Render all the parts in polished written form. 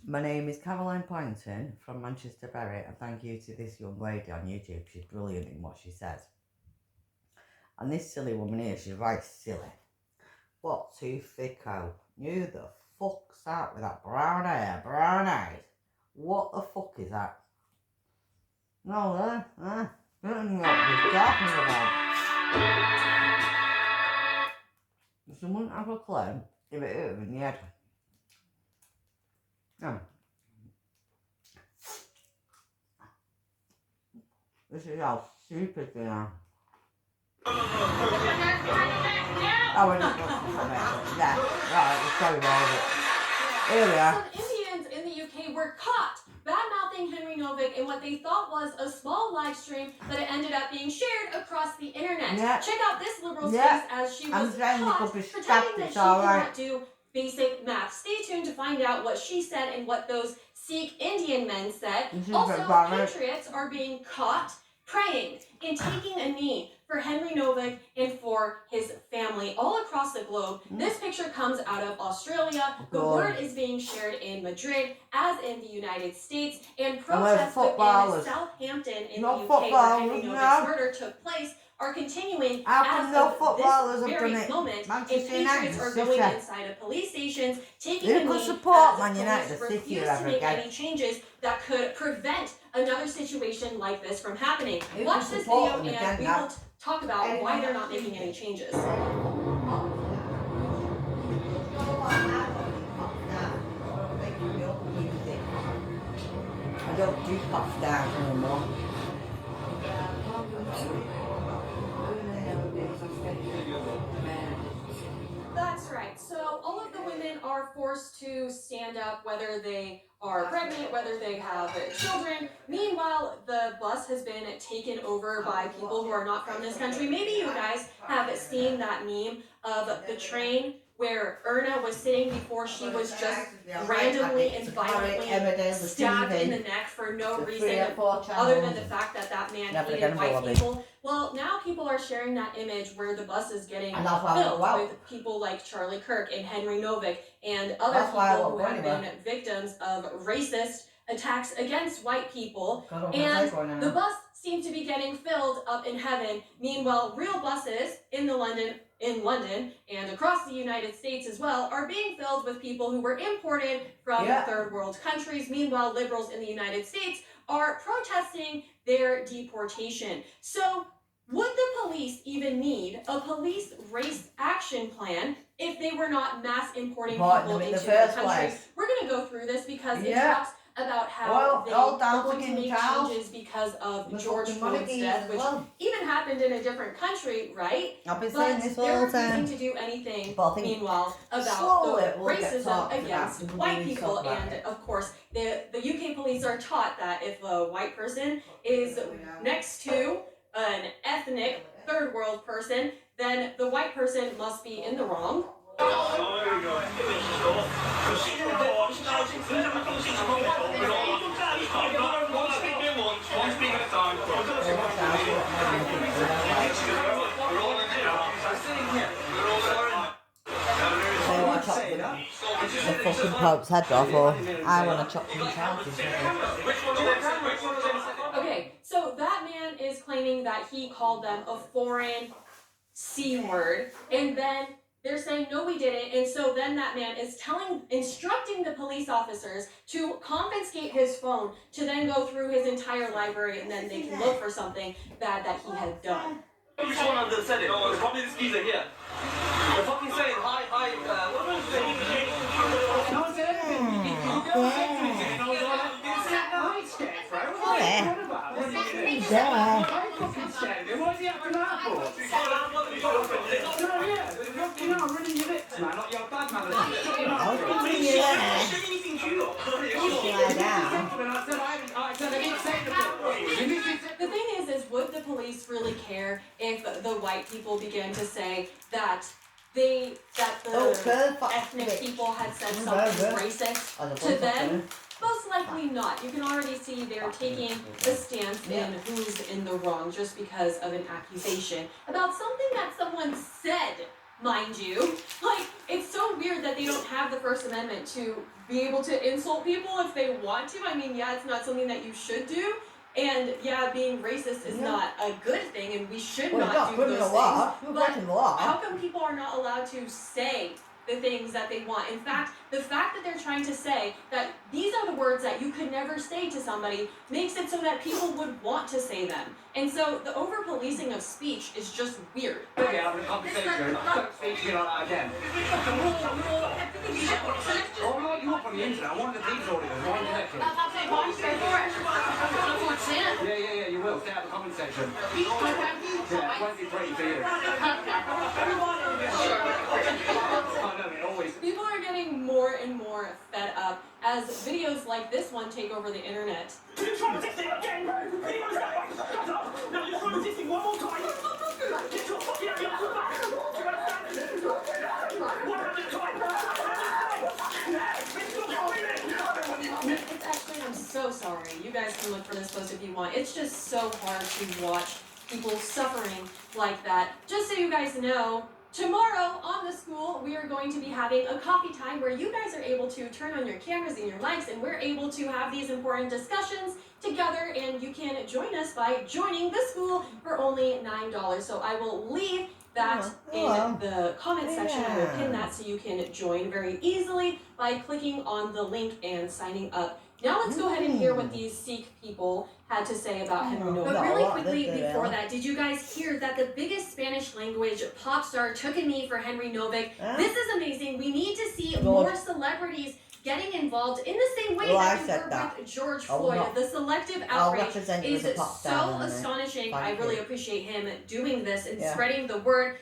My name is Caroline Poynton from Manchester Berry, and thank you to this young lady on YouTube. She's brilliant in what she says. And this silly woman here, she's right silly. What too thicko? Who the fuck's that with that brown hair, brown eyes? What the fuck is that? No, I don't know what you're talking about. If someone have a clue, give it over in the head. No. This is how stupid they are. Oh, we're just looking for it. Yeah, right, we'll carry on with it. Here we are. Some Indians in the UK were caught bad-mouthing Henry Novick in what they thought was a small live stream, but it ended up being shared across the internet. Yeah. Check out this liberal's face as she was caught pretending that she cannot do basic math. Stay tuned to find out what she said and what those Sikh Indian men said. Also, patriots are being caught praying and taking a knee for Henry Novick and for his family all across the globe. This picture comes out of Australia. The word is being shared in Madrid, as in the United States, and protests within Southampton in the UK, where Henry Novick's murder took place, are continuing as of this very moment, and patriots are going inside of police stations, taking a knee as the police refuse to make any changes that could prevent another situation like this from happening. Watch this video and we will talk about why they're not making any changes. I don't do pop stars anymore. That's right. So all of the women are forced to stand up, whether they are pregnant, whether they have children. Meanwhile, the bus has been taken over by people who are not from this country. Maybe you guys have seen that meme of the train where Erna was sitting before she was just randomly and violently stabbed in the neck for no reason other than the fact that that man hated white people. Well, now people are sharing that image where the bus is getting filled with people like Charlie Kirk and Henry Novick and other people who have been victims of racist attacks against white people. And the bus seems to be getting filled up in heaven. Meanwhile, real buses in London and across the United States as well are being filled with people who were imported from third world countries. Meanwhile, liberals in the United States are protesting their deportation. So would the police even need a police race action plan if they were not mass importing people into the country? We're going to go through this because it talks about how they are going to make changes because of George Floyd's death, which even happened in a different country, right? But they're refusing to do anything, meanwhile, about the racism against white people. And, of course, the UK police are taught that if a white person is next to an ethnic third world person, then the white person must be in the wrong. The fucking Pope's head off, or I want to chop some charges. Okay, so that man is claiming that he called them a foreign C word, and then they're saying, no, we didn't. And so then that man is instructing the police officers to confiscate his phone to then go through his entire library, and then they can look for something bad that he had done. Which one of them said it? No, it's probably this geezer here. They're fucking saying, hi, what was it? No one said anything. You never said anything. You didn't say hi, scared, bro. What are you talking about? I'm fucking scared. What is he acting out for? No, yeah. You know, I'm reading your lips, man. Like you're a bad man. The thing is would the police really care if the white people begin to say that the ethnic people had said something racist to them? Most likely not. You can already see they're taking a stance in who's in the wrong just because of an accusation about something that someone said, mind you. Like, it's so weird that they don't have the First Amendment to be able to insult people if they want to. I mean, yeah, it's not something that you should do. And yeah, being racist is not a good thing, and we should not do those things. But how come people are not allowed to say the things that they want? In fact, the fact that they're trying to say that these are the words that you could never say to somebody makes it so that people would want to say them. And so the over-policing of speech is just weird. Okay, having a conversation. Don't speak to me like that again. Oh, I'm not you up on the internet. I'm one of the team's auditors. Why are you connected? That's absolutely fine. Just go for it. I don't want to see it. Yeah, you will. Stay out of the comment section. Yeah, it won't be pretty for you. Oh, no, it always... People are getting more and more fed up as videos like this one take over the internet. You're traumatizing again! Videos that way! Shut up! No, you're traumatizing one more time! Get your fucking ass back! Do you understand? One at a time! It's actually, I'm so sorry. You guys can look for this post if you want. It's just so hard to watch people suffering like that. Just so you guys know, tomorrow on the school, we are going to be having a coffee time where you guys are able to turn on your cameras and your lights, and we're able to have these important discussions together, and you can join us by joining the school for only $9. So I will leave that in the comment section. I will pin that so you can join very easily by clicking on the link and signing up. Now let's go ahead and hear what these Sikh people had to say about Henry Noble. But really quickly before that, did you guys hear that the biggest Spanish language pop star took a knee for Henry Novick? This is amazing. We need to see more celebrities getting involved in the same way that we were with George Floyd. The selective outrage is so astonishing. I really appreciate him doing this and spreading the word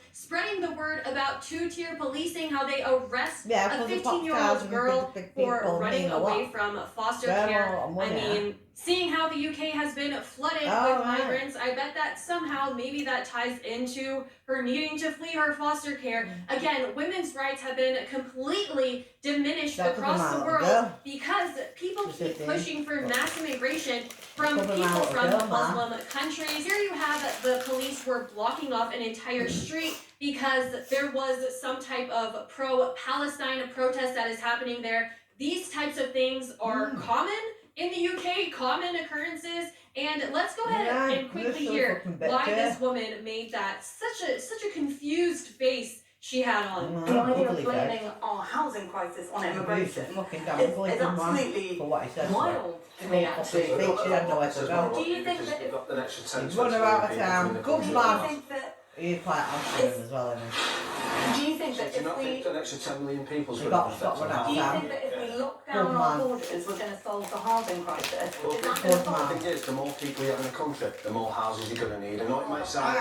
about two-tier policing, how they arrest a 15-year-old girl for running away from foster care. I mean, seeing how the UK has been flooded with migrants, I bet that somehow maybe that ties into her needing to flee her foster care. Again, women's rights have been completely diminished across the world because people keep pushing for mass immigration from people from Muslim countries. Here you have the police were blocking off an entire street because there was some type of pro-Palestine protest that is happening there. These types of things are common in the UK, common occurrences, and let's go ahead and quickly hear why this woman made that such a confused face she had on. The idea of blaming our housing crisis on immigration is absolutely wild to me, actually. Do you think that He's running around the town. Good man. He's quite answering as well, isn't he? Do you think that if we... an extra 10 million people's going to affect Do you think that if we lock down our borders, we're going to solve the housing crisis? Well, the thing is, the more people you have in a country, the more houses you're going to need. And it might sound...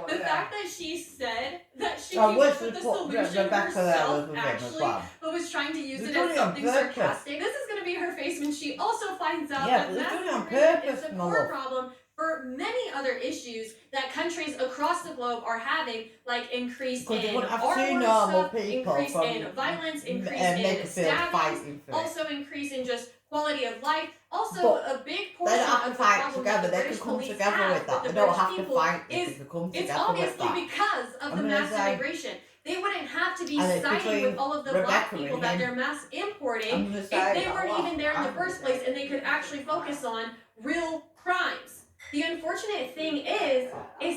The fact that she said that she came up with the solution herself, actually, but was trying to use it as something sarcastic. This is going to be her face when she also finds out that mass immigration is a core problem for many other issues that countries across the globe are having, like increase in armed stuff, increase in violence, increase in stabbings, also increase in just quality of life. Also, a big portion of the problem that the British police have with the British people is it's obviously because of the mass immigration. They wouldn't have to be siding with all of the black people that they're mass importing if they weren't even there in the first place and they could actually focus on real crimes. The unfortunate thing is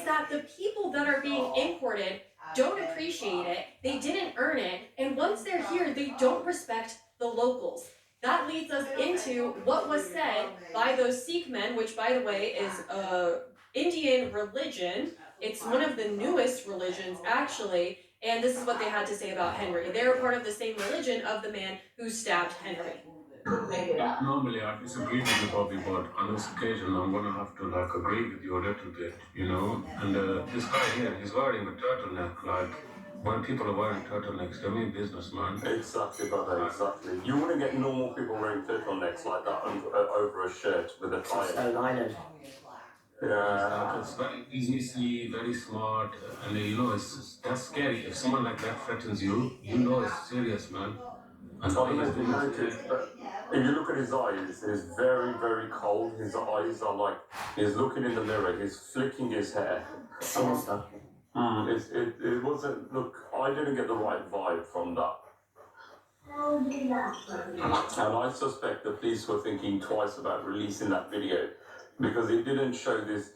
that the people that are being imported don't appreciate it, they didn't earn it, and once they're here, they don't respect the locals. That leads us into what was said by those Sikh men, which, by the way, is Indian religion. It's one of the newest religions, actually, and this is what they had to say about Henry. They're part of the same religion of the man who stabbed Henry. Normally I disagree with you, Bobby, but on this occasion I'm going to have to agree with you a little bit, you know. And this guy here, he's wearing a turtleneck, when people are wearing turtlenecks, they mean business, man. Exactly, brother, exactly. You wouldn't get normal people wearing turtlenecks like that over a shirt with a tie. Stone Island. Yeah. It's very businessy, very smart, and you know, that's scary. If someone like that threatens you, you know it's serious, man. I don't know if you noticed, but if you look at his eyes, he's very, very cold. His eyes are like, he's looking in the mirror, he's flicking his hair. Sinister. It wasn't. Look, I didn't get the right vibe from that. And I suspect the police were thinking twice about releasing that video because it didn't show this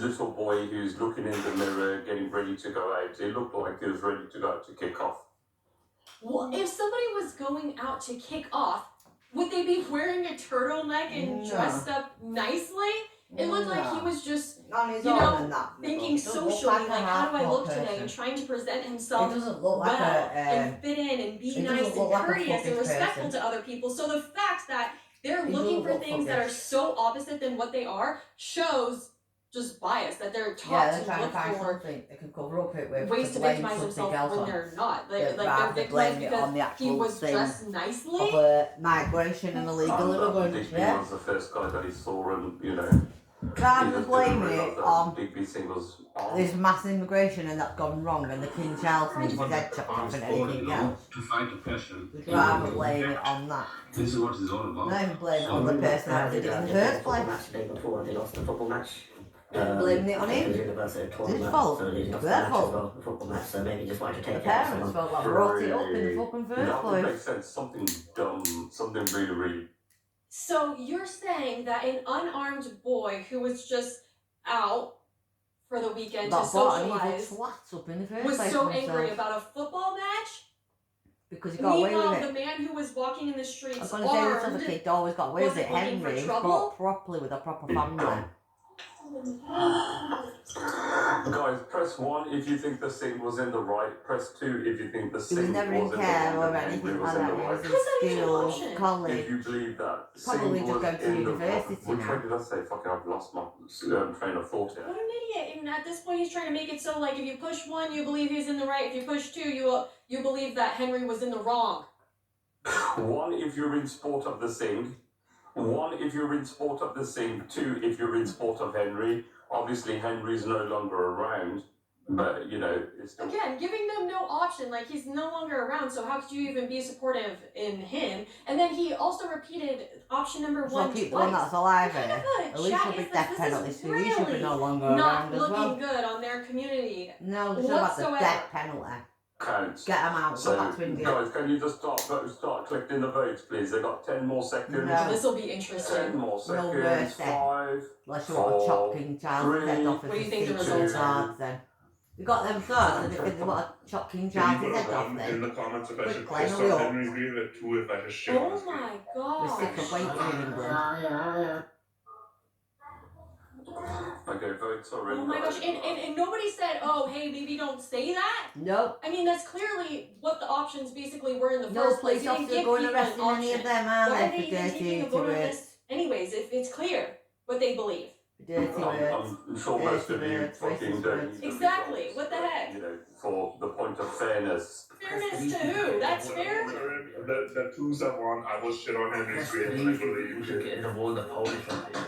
little boy who's looking in the mirror, getting ready to go out. It looked like he was ready to go out to kick off. Well, if somebody was going out to kick off, would they be wearing a turtleneck and dressed up nicely? It looked like he was just, thinking socially, like, how do I look today, and trying to present himself well and fit in and be nice and courteous and respectful to other people. So the fact that they're looking for things that are so opposite than what they are shows just bias, that they're taught to look for they can cover up it with ways to victimize themselves when they're not. Like they're victimized because he was dressed nicely. Of migration and illegal immigrants. Digby was the first guy that he saw, and rather than blaming it on Digby Single's arm. this mass immigration and that's gone wrong and the King Charles needs his head chopped off and anything else. To fight oppression. We'd rather blame it on that. This is what it's all about. Not even blame it on the person that did it in the first place. Before they lost the football match. Blaming it on him. It was his fault. It's their fault. The football match, so maybe just wanted to The take it out. parents felt like brought it up in the fucking first That would make place. sense. Something dumb. Something really, really. So you're saying that an unarmed boy who was just out for the weekend to That brought an evil socialize twat up in the first was place. so himself. angry about a football match? Because he got away Meanwhile, with the it. man who was walking in the I streets was going to say this other armed. kid always got away with wasn't it. looking for Henry was trouble? brought properly with a proper family. Guys, press 1 if you think the Singh was in the right. Press 2 if you think the He was Singh never in was in the care wrong or and Henry anything was like in that. the He right. was in How's that even an school, option? college. If you believe that Probably Singh just was going to in the university Which now. way did I say? Fucking, I've lost my train of thought here. What an idiot! And at this point, he's trying to make it so like if you push one, you believe he's in the right. If you push two, you believe that Henry was in the wrong. 1 if you're in support of the Singh. 1 if you're in support of the Singh. 2 if you're in support of Henry. Obviously, Henry's no longer around, but you know, it's still. Again, giving them no option, like he's no longer around, so how could you even be supportive in him? And then he also repeated option number So 1 keep the twice. one that's alive What kind here. of At a least chat there'll be is death this? penalties This is too. He should be really no longer not around as looking well. good on their community. No, it's about the whatsoever. death penalty. Counts. Get him out. So, Go back to India. guys, can you just start collecting the votes, please? They got 10 more seconds. No. This will be 10 interesting. more No seconds. mercy. 5. Unless you want to chop 4, King Charles' head off as What do you think the a results secret are? cards then. You got them cards and they think they want to chop King Charles' head off in then. the comments if I Quick, should Glenn, piss hurry off up. Henry's grave at 2 if I just shit on his Oh grave. my We're sick gosh. of waiting in England. Okay, votes are in. Oh my gosh. And nobody said, oh, hey, maybe don't say that. Nope. I mean, that's clearly what the options basically were in the No first place. police You didn't officer give going people arresting an any of option. them, are Why are they? they For even taking dirty a vote on words. this anyways, if it's clear what they believe? For dirty words. I'm sure most of you Dirty words, fucking racist don't words. need to Exactly, revolt, what the heck? You know, for the point of fairness. Fairness to who? That's fair? The 2s that won, I will shit on Henry's grave, and I believe. We should get rid of all the Polish people.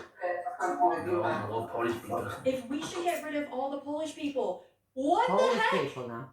No, all Polish people. If we should get rid of all the Polish people, what the Polish heck? people now.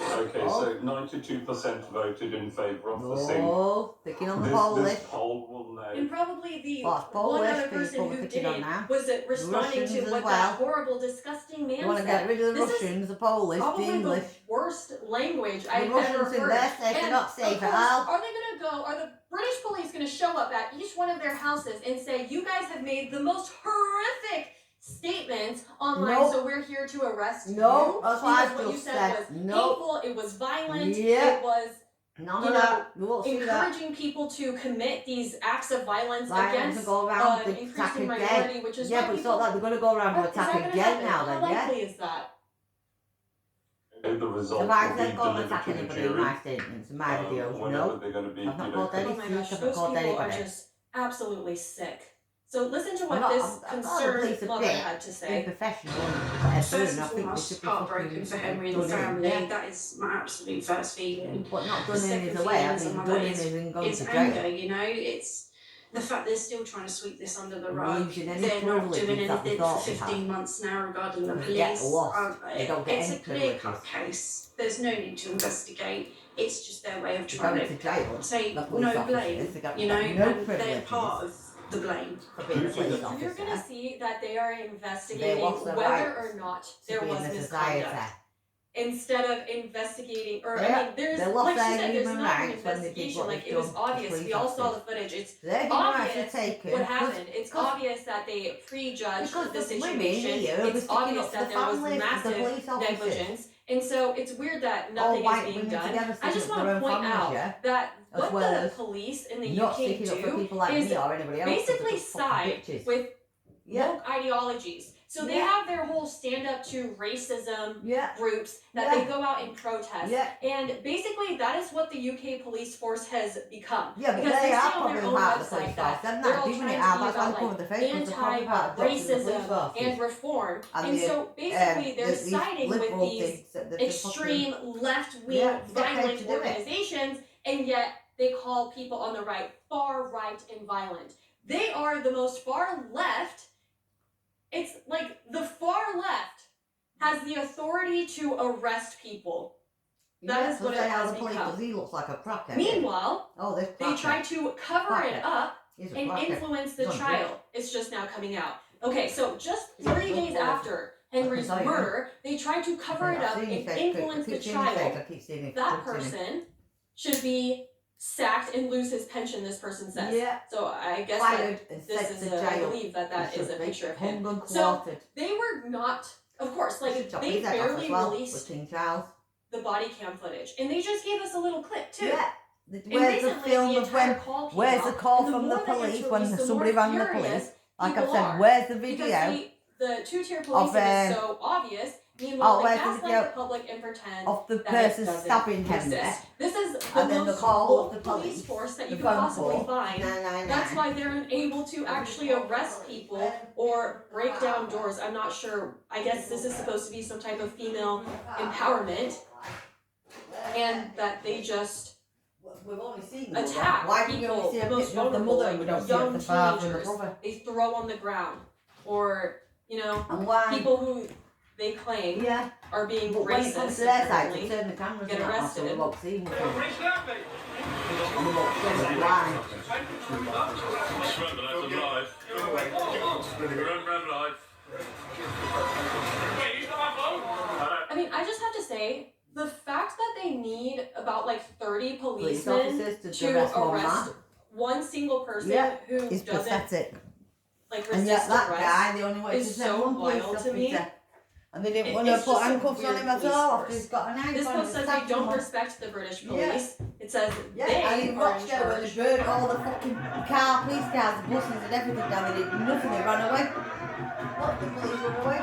Okay, Oh. so 92% voted in favour of the Singh. No, picking on the This Polish. poll will now. And probably the Well, it's one Polish other people person we're who picking did on it now. was responding Russians to as what well. that horrible, disgusting You man want to said. get rid of the This is Russians, the Polish, the Probably English. the worst language The I've ever Russians in heard. there safe, they're And not safe of at course, all. are they gonna go? Are the British police gonna show up at each one of their houses and say, "You guys have made the most horrific statements online, Nope. so we're here to arrest No, you"? that's what Because I what you just said said. was No. hateful. It was violent. Yeah. It was None you of know, that. We won't see that. encouraging people to commit these acts of violence Like them to against go around an to attack increasing again. minority, which is Yeah, why but it's people. not like they're going to go around to Is that attack gonna again happen? now How then, yeah? likely is that? The result If I will said be go and delivered attack to the anybody in jury. my statements, in my videos, Whenever no. they're going to be, I've not you called know, any Oh my thief, gosh, I've not those called people are anybody. just absolutely sick. So listen to what I'm not- this I'm not a concerned police mother bit. had to Being say. professional, but First I and think they foremost, should be heartbroken fucking for Henry and the done in, family. yeah. That is my absolute first feeling. But not The done in second is a way, I feelings mean on my done in face is in going It's to anger, jail. you know. It's the fact they're still trying to sweep this under the rug. Losing any They're not privileges doing that they anything for thought they 15 had. months now regarding the They police. get lost. They don't get It's any a clear-cut privileges. case. There's no need to investigate. It's just their way of They're trying going to jail. take The police no officers, blame, they got you know, no and they're privileges. part of the blame. For being a police You're going to officer. see that they are investigating lost their whether rights or not to there be was in the misconduct. society. instead of investigating, or Yeah, I mean, there's, they lost like she their said, there's human not an rights when they did investigation. what Like, they've it was done to obvious. police We all saw the officers. footage. It's Their human rights are obvious taken. what happened. It's because- obvious that they prejudged Because the the women situation. here were It's sticking obvious up for that the there was families of the massive police officers. negligence. And so it's weird that All nothing is white being women done. together I just sticking up want for to their own point families, out yeah? that As what well the as police in the not UK sticking up for do people like is me or anybody else. 'cause they're basically just fucking side bitches. with Yeah. woke ideologies. So they Yeah. have their whole stand up to racism Yeah. groups that Yeah. they go out and protest. Yeah. And basically that is what the UK police force has become. Yeah, but because they say are on probably their own part of the website police that force. They're they're not all doing trying it to out. be That's why about they come with the face. Because they're probably part of the police anti-racism forces. and reform. And And the, so basically they're these siding with liberal these things that they're just extreme left-wing Yeah, they get paid violent to do it. organizations, and yet they call people on the right far right and violent. They are the most far left. It's like the far left has the authority to arrest people. That is what it has become. Because he looks like a crackhead. Meanwhile, oh, this they try to cover it up He's a and crackhead. influence the He's on trial. It's just now coming out. Okay, so just He's on 3 days drugs. after Henry's tell you. murder, they tried to cover it up and influence the trial. That person should be sacked and lose his pension, this person says. Yeah. So I guess Fired that and this sent is to I jail. believe that He is a should be picture of hung him. and So quartered. they were not, of course, like Should chop they his head off barely as well, released with King Charles. the body cam footage, and they just gave us a little clip too. Yeah. And Where's the recently, film the of entire when? call came Where's out, the call and from the more that gets police when released, the somebody more rang the furious police? Like I people said, are. where's the Because video the two-tier policing is so obvious. Meanwhile, they where's the gaslight video the public and pretend of the that person it doesn't stabbing him exist. there? This is the And then the most call of woke the police police, force that the you could phone possibly call, find. 999. That's why they're unable to actually arrest people or break down doors. I'm not sure. I guess this is supposed to be some type of female empowerment, and that they just We've only seen attack Why do we people, only see a the most picture of the vulnerable, mother and we don't see young the father and the teenagers. brother? They throw on the ground, or And why? people who they claim Yeah. are being But when it comes racist. to their side, apparently. they turn the cameras get on arrested. so we won't see them. You're a rich lad, mate. And we won't see them. Why? Remember, that's alive. Remember life. Wait, you got my phone? I mean, I just have to say, the fact that they need about like 30 Police policemen officers to arrest one arrest man one single person Yeah, who is doesn't pathetic. like And resist yet that arrest guy, they only wanted is to send so one police wild to me. officer. And they didn't It- want to it's put just a handcuffs on weird him at police all force. after he's got a knife This on post him. says they don't respect the British police. It says Yeah, they and in are in Rochdale when they charge. burned all the fucking police cars, the buses and everything down, they did nothing, they ran away. Look, the police ran away.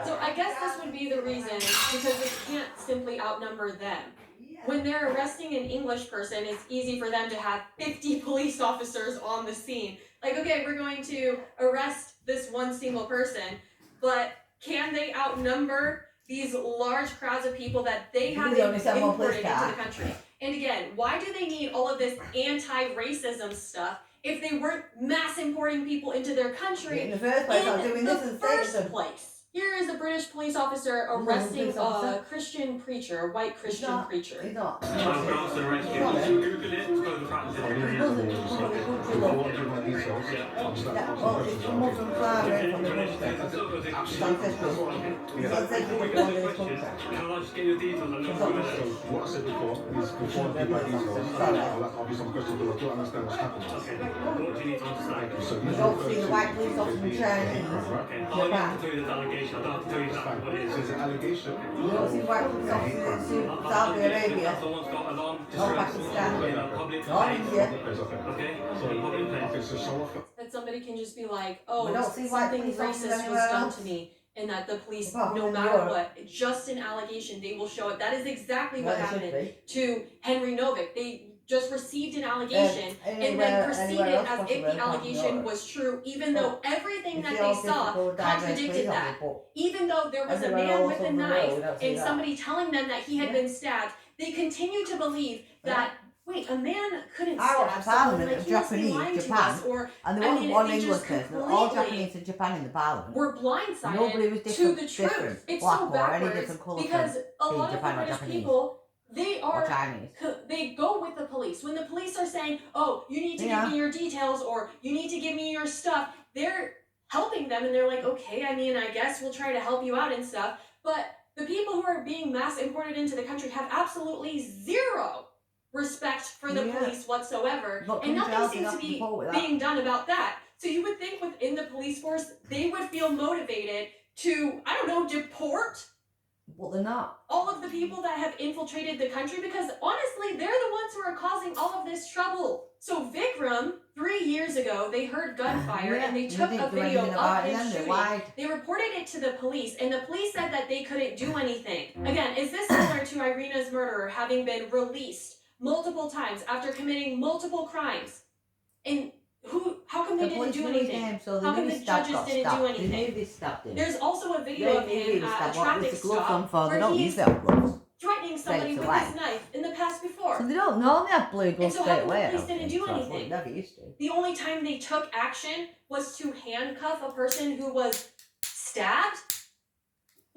So I guess this would be the reason, because they can't simply outnumber them. When they're arresting an English person, it's easy for them to have 50 police officers on the scene. Like, okay, we're going to arrest this one single person, but can they outnumber these large crowds of people that they have Because they only send one imported police into car. the country? And again, why do they need all of this anti-racism stuff if they weren't mass importing people into their country In the first place, I was doing in this the and first saying place? Here is a British police officer arresting police a officer. Christian preacher, a white Christian not. preacher. He's not. Time for us to rescue. Google it, go to the practice. He's Muslim, he's from the country, look. Yeah, well, it's from Muslim far away from the country. It's ancestral. It's ancestral to belong in this country. Can I just get your details and look through it? What I said before is before I give my details, I'll be some questions because I don't understand what's happening. Okay, what do you need to understand? So You don't see the white police officer in Chinese. Okay, I don't have to tell you the delegation, I don't have to tell you exactly what it is. So it's an allegation. You don't see white police officers in Saudi Arabia That's the one's got alarm or distress. Pakistan Public or place. India. Okay, So, public place. okay, so show off. That somebody can just be like, oh, We don't see white something police officers racist was anywhere done else. to me, and that the police, Apart no from in matter Europe. what, just an allegation, they will show it. That is exactly what Well, it should happened be. to Henry Novick. They just received an allegation and then Anywhere proceeded else as if possible, the apart from allegation Europe. was true, even though everything You that see they all saw difficult diverse contradicted police that. officers, but Even though there was a everywhere man else with a over the world, knife we don't see and that. somebody telling them that he had Yeah. been stabbed, they continue to believe that, wait, a man couldn't I watched stab the someone, Parliament like of he must be Japanese, lying to Japan, us, or and there I wasn't mean, one they English just person, all completely Japanese in Japan in the Parliament. we're blindsided Nobody was to different, the truth. different, It's black so or any backwards different colour because a being lot of the Japan or British Japanese. people, they or are Chinese. they go with the police. When the police are saying, oh, you need to Yeah. give me your details or you need to give me your stuff, they're helping them and they're like, okay, I mean, I guess we'll try to help you out and stuff. But the people who are being mass imported into the country have absolutely zero respect for the police whatsoever, and nothing seems to be being done about that. So you would think within the police force, they would feel motivated to, I don't know, deport But they're not. all of the people that have infiltrated the country, because honestly, they're the ones who are causing all of this trouble. So Vikram, 3 years ago, they heard gunfire and they took a video of him shooting. They reported it to the police, and the police said that they couldn't do anything. Again, is this similar to Irina's murderer having been released multiple times after committing multiple crimes? And how come they didn't do anything? So how come the judges didn't do anything? There's also a video of him at a traffic stop where he's threatening somebody with his knife in the past before. So they don't normally have blue gloves so straight away. The police didn't do anything. Never used to. The only time they took action was to handcuff a person who was stabbed.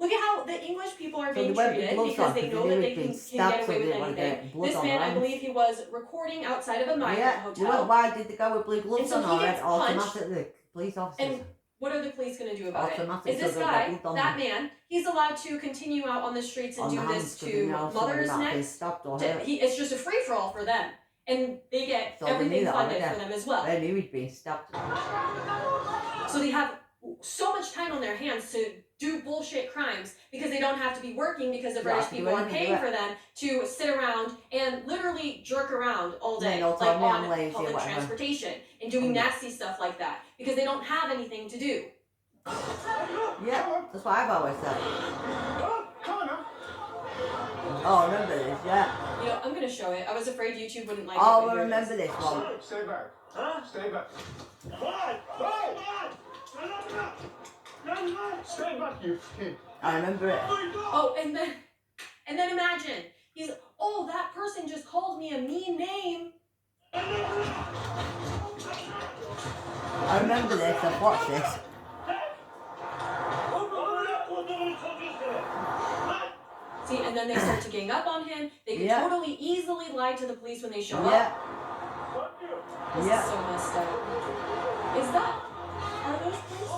Look at how the English people are being treated because they know that they can get away with anything. This man, I believe he was recording outside of a migrant hotel. Well, why did they go with blue gloves so on he gets automatically? Police officers. And what are the police going to do about it? Is this guy, that man, he's allowed to continue out on the streets and do this to mothers next? It's just a free-for-all for them. And they get everything funded for them as well. They knew he'd been stopped. So they have so much time on their hands to do bullshit crimes because they don't have to be working because the British people are paying for them to sit around and literally jerk around all day, like on public transportation and doing nasty stuff like that because they don't have anything to do. Yeah, that's what I've always said. Oh, remember this, yeah. You know, I'm gonna show it. I was afraid YouTube wouldn't like it. Oh, I remember this one. Stay back. Huh? Stay back. Stay back, you kid. I remember it. Oh, and then imagine that person just called me a mean name. I remember this. I've watched this. See, and then they start to gang up on him. They can totally easily lie to the police when they show up. This is so messed up. Are those police?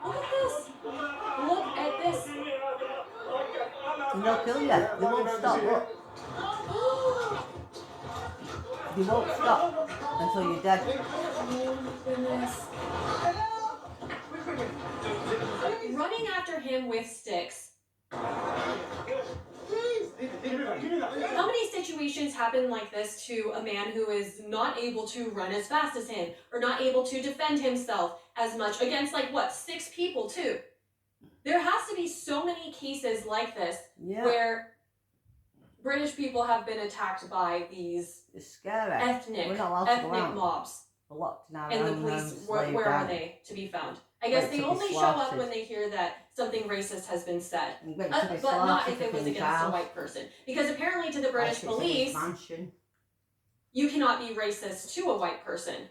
Look at this. Look at this. And they'll kill you. They won't stop. Look. They won't stop until you're dead. Oh my goodness. Running after him with sticks. How many situations happen like this to a man who is not able to run as fast as him or not able to defend himself as much against 6 people too? There has to be so many cases like this where British people have been attacked by these ethnic mobs. And the police, where are they to be found? I guess they only show up when they hear that something racist has been said, but not if it was against a white person. Because apparently to the British police, you cannot be racist to a white person.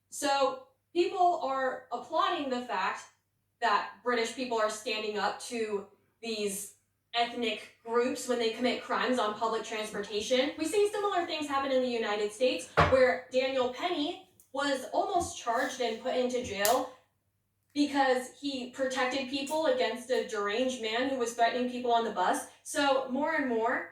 So people are applauding the fact that British people are standing up to these ethnic groups when they commit crimes on public transportation. We see similar things happen in the United States where Daniel Penny was almost charged and put into jail because he protected people against a deranged man who was threatening people on the bus. So more and more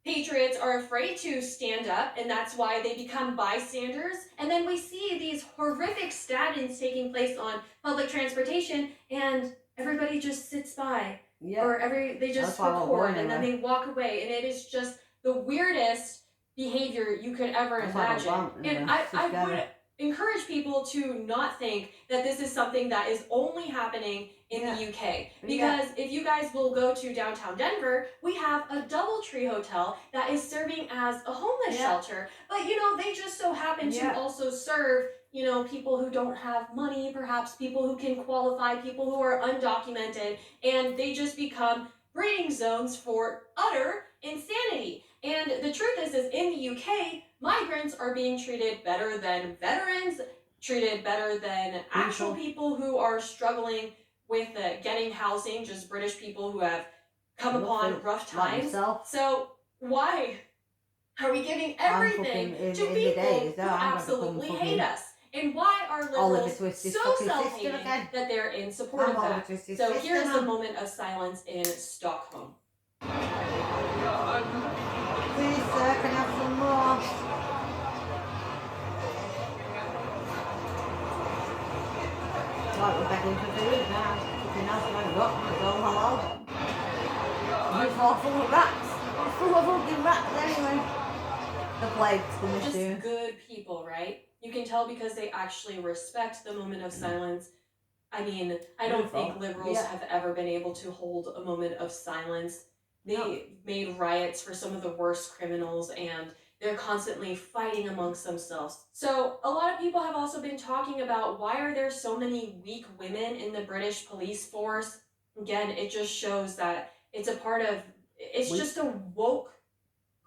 patriots are afraid to stand up, and that's why they become bystanders. And then we see these horrific stabbings taking place on public transportation, and everybody just sits by. Or they just record and then they walk away, and it is just the weirdest behavior you could ever imagine. And I would encourage people to not think that this is something that is only happening in the UK. Because if you guys will go to downtown Denver, we have a DoubleTree hotel that is serving as a homeless shelter. But they just so happen to also serve people who don't have money, perhaps people who can qualify, people who are undocumented, and they just become breeding zones for utter insanity. And the truth is in the UK, migrants are being treated better than veterans, treated better than actual people who are struggling with getting housing, just British people who have come upon rough times. So why are we giving everything to people who absolutely hate us? And why are Oliver liberals Twist his so fucking self-hating sister again. that they're in support of Oliver that? Twist his So sister here's now. the moment of silence in Stockholm. Please, sir, can I have some more? Right, we're begging for food now. Something else we haven't got. It's all halal. It's all full of rats. It's full of fucking rats anyway. The plague's coming Just soon. good people, right? You can tell because they actually respect the moment of silence. I mean, I don't think liberals have ever been able to hold a moment of silence. They made riots for some of the worst criminals, and they're constantly fighting amongst themselves. So a lot of people have also been talking about why are there so many weak women in the British police force? Again, it just shows that it's a part of, it's just a woke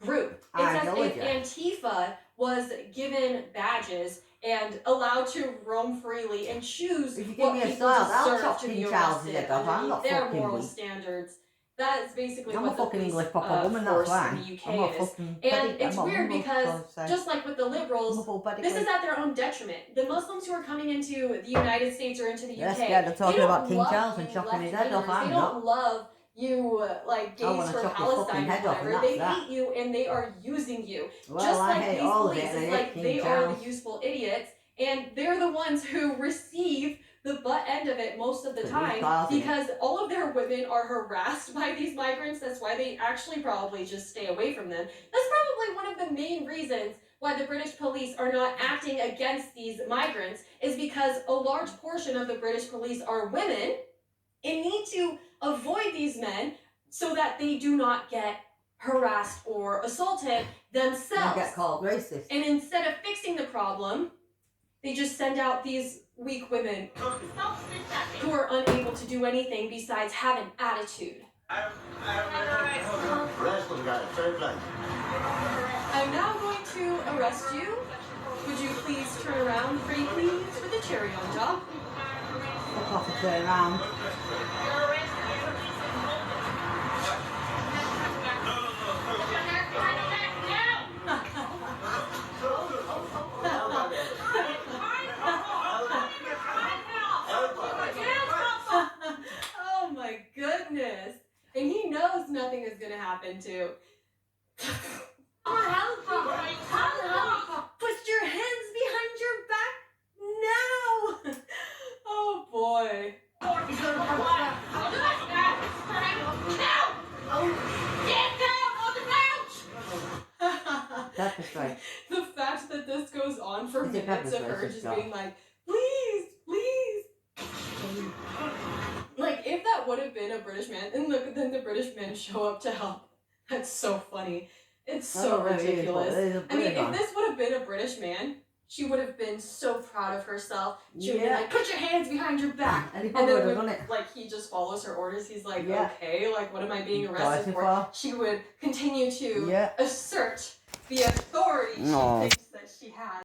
group. It's as if Antifa was given badges and allowed to roam freely and choose what people deserve to be arrested underneath their moral standards. That is basically what the police force in the UK is. And it's weird because, just like with the liberals, this is at their own detriment. The Muslims who are coming into the United States or into the UK, they don't love you left-wingers. They don't love you, like, gays for Palestine or whatever. They hate you and they are using you. Just like these police. It's like they are the useful idiots and they're the ones who receive the butt end of it most of the time because all of their women are harassed by these migrants. That's why they actually probably just stay away from them. That's probably one of the main reasons why the British police are not acting against these migrants, is because a large portion of the British police are women and need to avoid these men so that they do not get harassed or assaulted themselves. They get called racist. And instead of fixing the problem, they just send out these weak women who are unable to do anything besides have an attitude. I'm now going to arrest you. Would you please turn around, pretty please, with a cherry on top? Fuck off and turn around. Oh my goodness. And he knows nothing is going to happen too. Put your hands behind your back now. Oh boy. The fact that this goes on for minutes of her just being like, please, please. Like, if that would have been a British man, and then the British men show up to help. That's so funny. It's so ridiculous. I mean, if this would have been a British man, she would have been so proud of herself. She would have been like, put your hands behind your back. And then when, like, he just follows her orders, he's like, okay, like, what am I being arrested for? She would continue to assert the authority she thinks that she has.